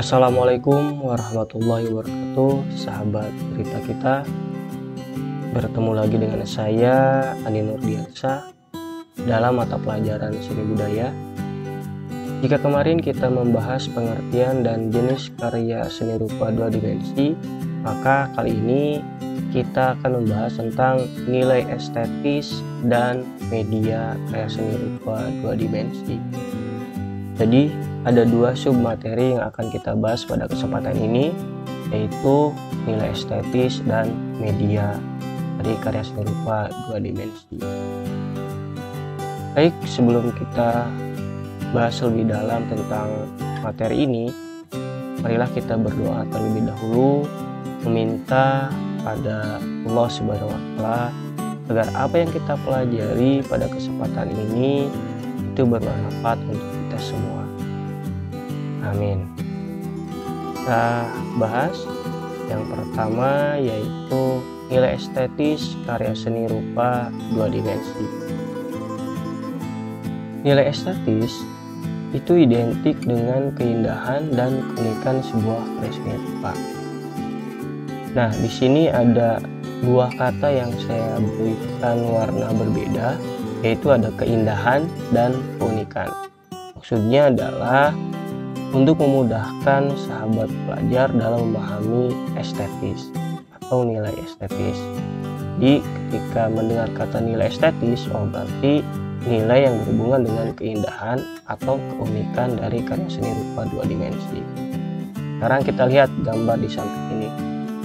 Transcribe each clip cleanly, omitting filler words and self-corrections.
Assalamualaikum warahmatullahi wabarakatuh, sahabat cerita kita. Bertemu lagi dengan saya, Andi Nurdiansyah, dalam mata pelajaran seni budaya. Jika kemarin kita membahas pengertian dan jenis karya seni rupa dua dimensi, maka kali ini kita akan membahas tentang nilai estetis dan media karya seni rupa dua dimensi. Jadi ada dua submateri yang akan kita bahas pada kesempatan ini, yaitu nilai estetis dan media dari karya seni rupa dua dimensi. Baik, sebelum kita bahas lebih dalam tentang materi ini, marilah kita berdoa terlebih dahulu, meminta pada Allah Subhanahu wa Ta'ala agar apa yang kita pelajari pada kesempatan ini itu bermanfaat untuk kita semua. Amin. Kita bahas yang pertama, yaitu nilai estetis karya seni rupa dua dimensi. Nilai estetis itu identik dengan keindahan dan keunikan sebuah karya seni rupa. Nah, di sini ada dua kata yang saya berikan warna berbeda, yaitu ada keindahan dan keunikan. Maksudnya adalah untuk memudahkan sahabat pelajar dalam memahami estetis atau nilai estetis. Jadi ketika mendengar kata nilai estetis, berarti nilai yang berhubungan dengan keindahan atau keunikan dari karya seni rupa dua dimensi. Sekarang kita lihat gambar di samping ini.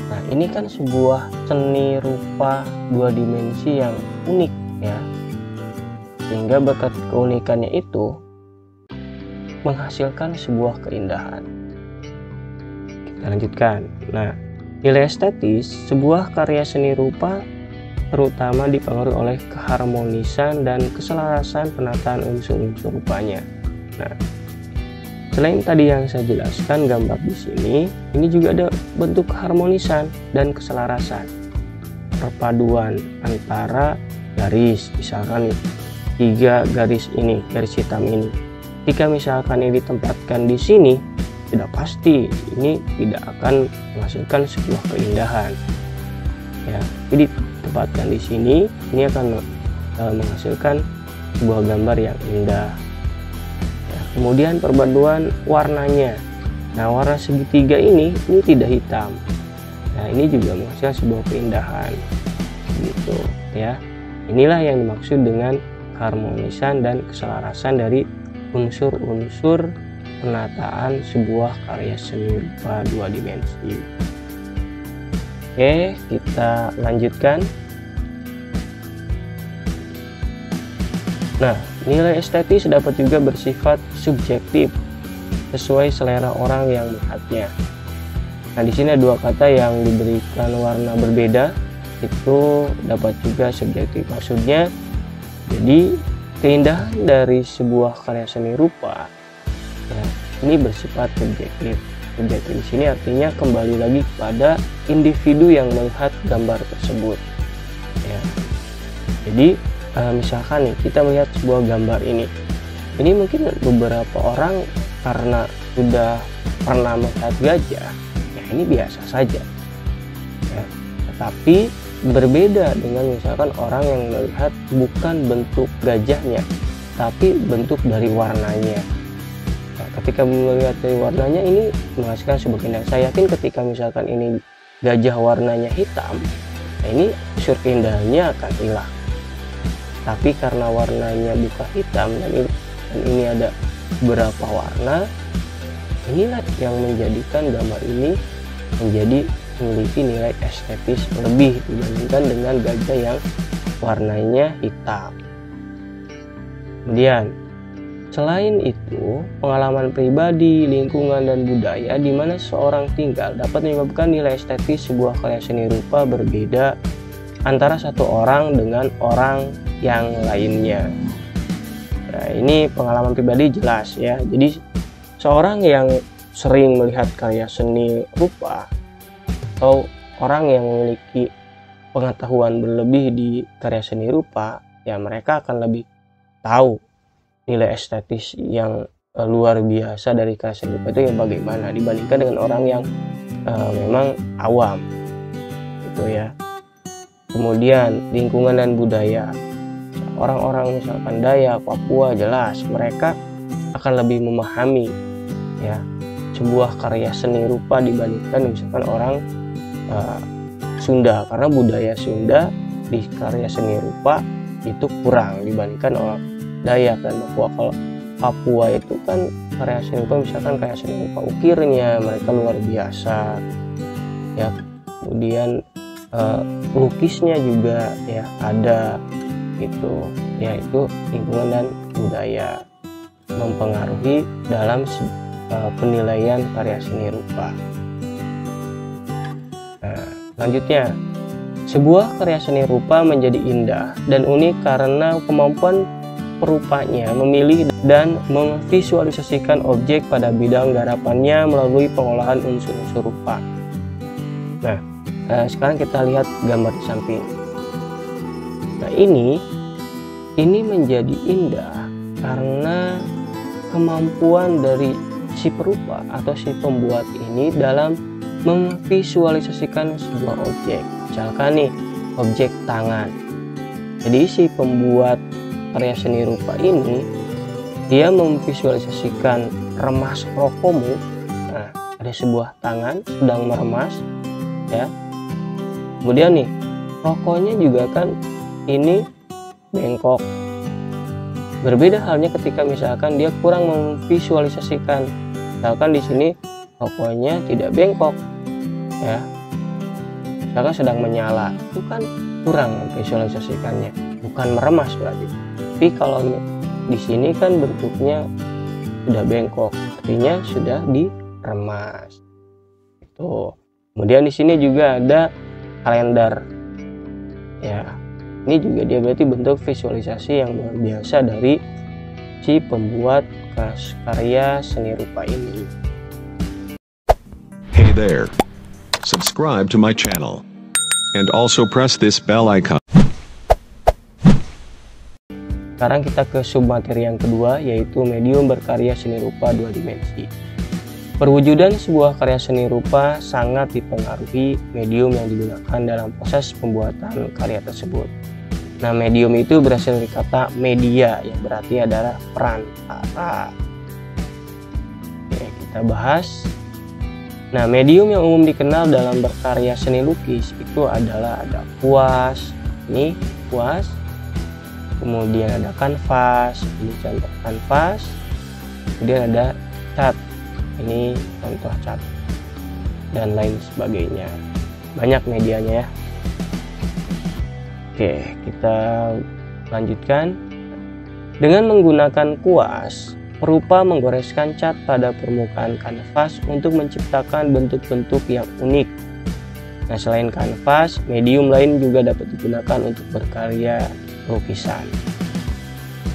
Nah, ini kan sebuah seni rupa dua dimensi yang unik ya. Sehingga berkat keunikannya itu menghasilkan sebuah keindahan. Kita lanjutkan. Nah, nilai estetis sebuah karya seni rupa terutama dipengaruhi oleh keharmonisan dan keselarasan penataan unsur-unsur rupanya. Nah, selain tadi yang saya jelaskan gambar di sini, ini juga ada bentuk keharmonisan dan keselarasan. Perpaduan antara garis, misalkan nih, 3 garis ini, garis hitam ini. Jika misalkan ini ditempatkan di sini, tidak pasti ini tidak akan menghasilkan sebuah keindahan. Ya, jadi ditempatkan di sini, ini akan menghasilkan sebuah gambar yang indah. Ya, kemudian perpaduan warnanya. Nah, warna segitiga ini tidak hitam. Nah, ini juga menghasilkan sebuah keindahan. Gitu, ya. Inilah yang dimaksud dengan keharmonisan dan keselarasan dari unsur-unsur penataan sebuah karya seni rupa dua dimensi. Oke, kita lanjutkan. Nah, nilai estetis dapat juga bersifat subjektif sesuai selera orang yang melihatnya. Nah, di sini ada dua kata yang diberikan warna berbeda, itu dapat juga subjektif. Maksudnya, jadi keindahan dari sebuah karya seni rupa ya, ini bersifat subjektif. Subjektif di sini artinya kembali lagi kepada individu yang melihat gambar tersebut. Ya. Jadi misalkan nih kita melihat sebuah gambar ini mungkin beberapa orang karena sudah pernah melihat gajah, ya ini biasa saja. Ya. Tetapi berbeda dengan misalkan orang yang melihat bukan bentuk gajahnya, tapi bentuk dari warnanya. Nah, ketika melihat dari warnanya ini menghasilkan sebuah keindahan. Saya yakin ketika misalkan ini gajah warnanya hitam, nah ini unsur keindahannya akan hilang. Tapi karena warnanya bukan hitam dan ini ada beberapa warna, inilah yang menjadikan gambar ini menjadi memiliki nilai estetis lebih dibandingkan dengan gajah yang warnanya hitam. Kemudian, selain itu, pengalaman pribadi, lingkungan, dan budaya di mana seorang tinggal dapat menyebabkan nilai estetis sebuah karya seni rupa berbeda antara satu orang dengan orang yang lainnya. Nah, ini pengalaman pribadi jelas ya. Jadi, seorang yang sering melihat karya seni rupa atau orang yang memiliki pengetahuan berlebih di karya seni rupa, ya mereka akan lebih tahu nilai estetis yang luar biasa dari karya seni rupa itu yang bagaimana dibandingkan dengan orang yang memang awam gitu ya. Kemudian lingkungan dan budaya, orang-orang misalkan Dayak, Papua, jelas mereka akan lebih memahami ya sebuah karya seni rupa dibandingkan misalkan orang Sunda, karena budaya Sunda di karya seni rupa itu kurang dibandingkan orang Dayak dan Papua. Kalau Papua itu kan karya seni rupa misalkan kayak seni rupa ukirnya mereka luar biasa ya. Kemudian lukisnya juga ya ada gitu ya. Itu lingkungan dan budaya mempengaruhi dalam penilaian karya seni rupa. Nah, selanjutnya, sebuah karya seni rupa menjadi indah dan unik karena kemampuan perupanya memilih dan memvisualisasikan objek pada bidang garapannya melalui pengolahan unsur-unsur rupa. Nah, sekarang kita lihat gambar di samping. Nah, ini menjadi indah karena kemampuan dari si perupa atau si pembuat ini dalam memvisualisasikan sebuah objek. Misalkan nih, objek tangan. Jadi si pembuat karya seni rupa ini dia memvisualisasikan remas rokomu. Nah, ada sebuah tangan sedang meremas ya. Kemudian nih, rokoknya juga kan ini bengkok. Berbeda halnya ketika misalkan dia kurang memvisualisasikan. Misalkan di sini rokoknya tidak bengkok ya. Misalkan sedang menyala, itu kan kurang memvisualisasikannya, bukan meremas berarti. Tapi kalau di sini kan bentuknya sudah bengkok, artinya sudah diremas. Itu. Kemudian di sini juga ada kalender. Ya, ini juga dia berarti bentuk visualisasi yang luar biasa dari si pembuat karya seni rupa ini. Hey there. Subscribe to my channel. And also press this bell icon. Sekarang kita ke submateri yang kedua, yaitu medium berkarya seni rupa 2 dimensi. Perwujudan sebuah karya seni rupa sangat dipengaruhi medium yang digunakan dalam proses pembuatan karya tersebut. Nah, medium itu berasal dari kata media yang berarti adalah perantara. Oke, kita bahas. Nah, medium yang umum dikenal dalam berkarya seni lukis itu adalah ada kuas, ini kuas. Kemudian ada kanvas, ini contoh kanvas. Kemudian ada cat, ini contoh cat, dan lain sebagainya. Banyak medianya ya. Oke, kita lanjutkan. Dengan menggunakan kuas, perupa menggoreskan cat pada permukaan kanvas untuk menciptakan bentuk-bentuk yang unik. Nah, selain kanvas, medium lain juga dapat digunakan untuk berkarya lukisan.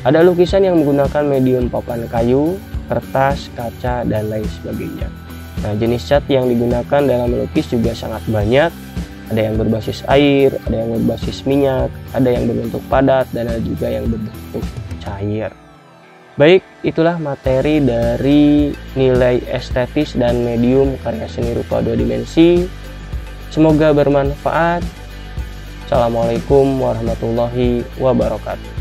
Ada lukisan yang menggunakan medium papan kayu, kertas, kaca, dan lain sebagainya. Nah, jenis cat yang digunakan dalam melukis juga sangat banyak. Ada yang berbasis air, ada yang berbasis minyak, ada yang berbentuk padat, dan ada juga yang berbentuk cair. Baik, itulah materi dari nilai estetis dan medium karya seni rupa 2 dimensi. Semoga bermanfaat. Assalamualaikum warahmatullahi wabarakatuh.